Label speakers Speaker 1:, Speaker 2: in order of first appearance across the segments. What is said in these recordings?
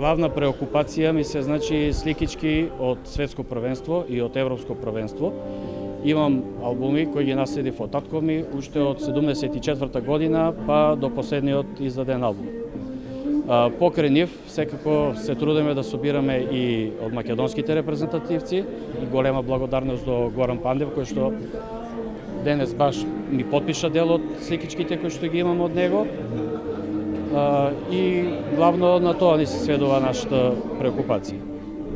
Speaker 1: главна преокупација ми се сликички од светско првенство и од европско првенство. Имам албуми кои ги наследив од татков ми уште од 74 година па до последниот издаден албум. Покрај нив секако се трудиме да собираме и од македонските репрезентативци и голема благодарност до Горан Пандев кој што денес баш ми потпиша дел од сликичките кои што ги имам од него. И главно на тоа ни се сведува нашата преокупација.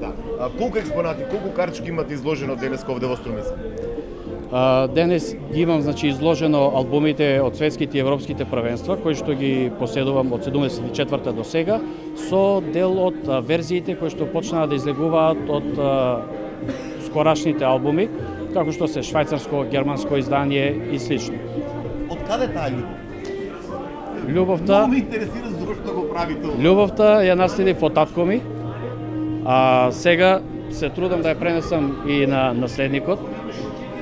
Speaker 2: Да. Колку експонати, колку картички имате изложено денес овде во Струмица?
Speaker 1: Денес ги имам изложено албумите од светските и европските првенства, кои што ги поседувам од 74 до сега, со дел од верзиите кои што почнаа да излегуваат од скорашните албуми, како што се швајцарско, германско издание и слично.
Speaker 2: Од каде таа љубов?
Speaker 1: Љубовта...
Speaker 2: Много ме интересира зошто го правите ова.
Speaker 1: Љубовта ја наследив од татко ми, а сега се трудам да ја пренесам и на наследникот.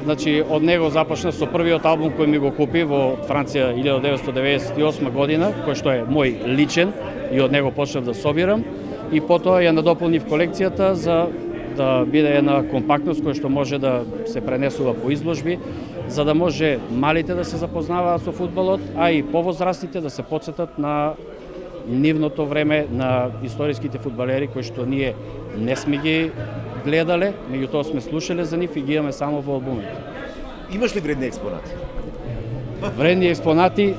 Speaker 1: Од него започна со првиот албум кој ми го купи во Франција 1998 година, кој што е мој личен и од него почнав да собирам. И потоа ја надополнив колекцијата за да биде една компактност која што може да се пренесува по изложби, за да може малите да се запознаваат со фудбалот, а и повозрастните да се потсетат на нивното време, на историските фудбалери кои што ние не сме ги гледале, меѓутоа сме слушале за нив и ги имаме само во албумите.
Speaker 2: Имаш ли вредни експонати?
Speaker 1: Вредни експонати,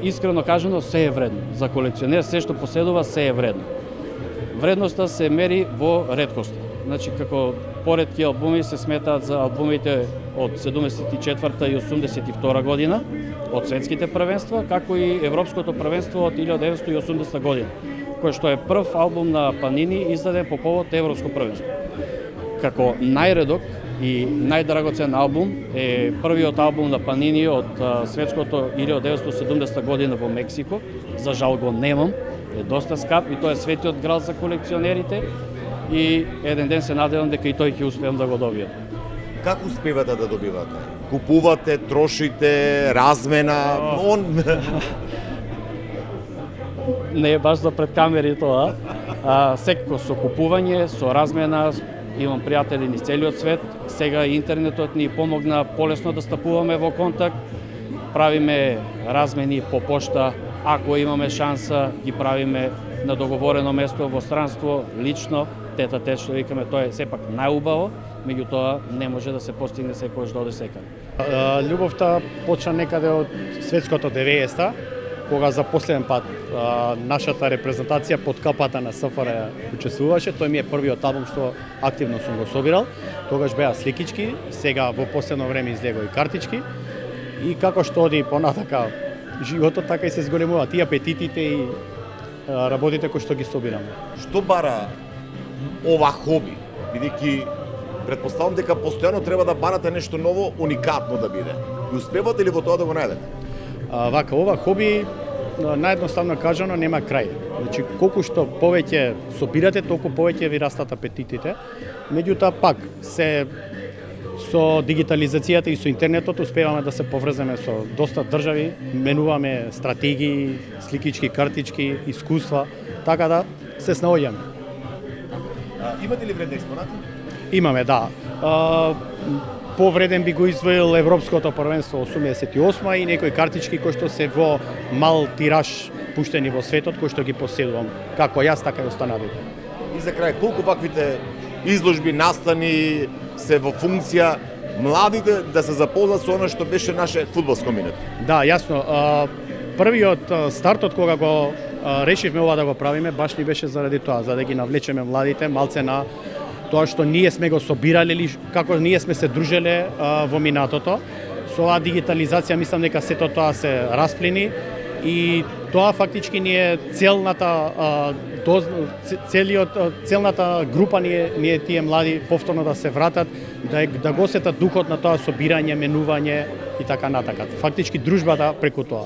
Speaker 1: искрено кажано, се е вредно. За колекционер се што поседува се е вредно. Вредноста се мери во реткоста. Како поретки албуми се сметаат за албумите од 74 и 82 година, од светските првенства, како и европското првенство од 1980 година, кој што е прв албум на Панини издаден по повод европско првенство. Како најредок и најдрагоцен албум е првиот албум на Панини од светското 1970 година во Мексико. За жал го немам, е доста скап и тоа е Светиот грал за колекционерите и еден ден се надевам дека и тој ќе успеам да го добијам.
Speaker 2: Како успевате да добивате? Купувате, трошите, размена?
Speaker 1: Не е баш за пред камери тоа. Секако со купување, со размена, имам пријатели низ целиот свет. Сега интернетот ни помогна полесно да стапуваме во контакт. Правиме размени по пошта, ако имаме шанса, ги правиме на договорено место во странство, лично, тета-тет, што викаме, тоа е сепак најубаво, меѓутоа не може да се постигне секојаш да оде секаде.
Speaker 3: Љубовта почна некаде од светското 90-та, кога за последен пат нашата репрезентација под капата на СФР учествуваше. Тој ми е првиот албум што активно сум го собирал. Тогаш беа сликички, сега во последно време излего и картички. И како што оди понатака животот, така и се зголемуваат и апетитите и работите кои што ги собираме.
Speaker 2: Што бара ова хоби? Бидејќи претпоставам дека постојано треба да барате нешто ново, уникатно да биде. И успевате ли во тоа да го најдете?
Speaker 3: Ова хоби, наједноставно кажано, нема крај. Колку што повеќе собирате, толку повеќе ви растат апетитите. Меѓутоа пак со дигитализацијата и со интернетот успеваме да се поврземе со доста држави, менуваме стратегии, сликички, картички, искуства, така да се снаоѓаме.
Speaker 2: Имате ли вредни експонати?
Speaker 3: Имаме, да. Повреден би го издвоил Европското првенство 88 и некои картички кои што се во мал тираж пуштени во светот, кои што ги поседувам, како јас, така и останалите.
Speaker 2: И за крај, колку ваквите изложби, настани се во функција младите да се запознаат со она што беше наше фудбалско минато?
Speaker 3: Да, јасно. Првиот стартот кога го решивме ова да го правиме, баш ни беше заради тоа, за да ги навлечеме младите малце на тоа што ние сме го собирале или како ние сме се дружеле во минатото. Со оваа дигитализација мислам дека сето тоа се расплини и тоа фактички ни е целната група ние тие млади повторно да се вратат, да го осетат духот на тоа собирање, менување и така натака. Фактички дружбата преку тоа.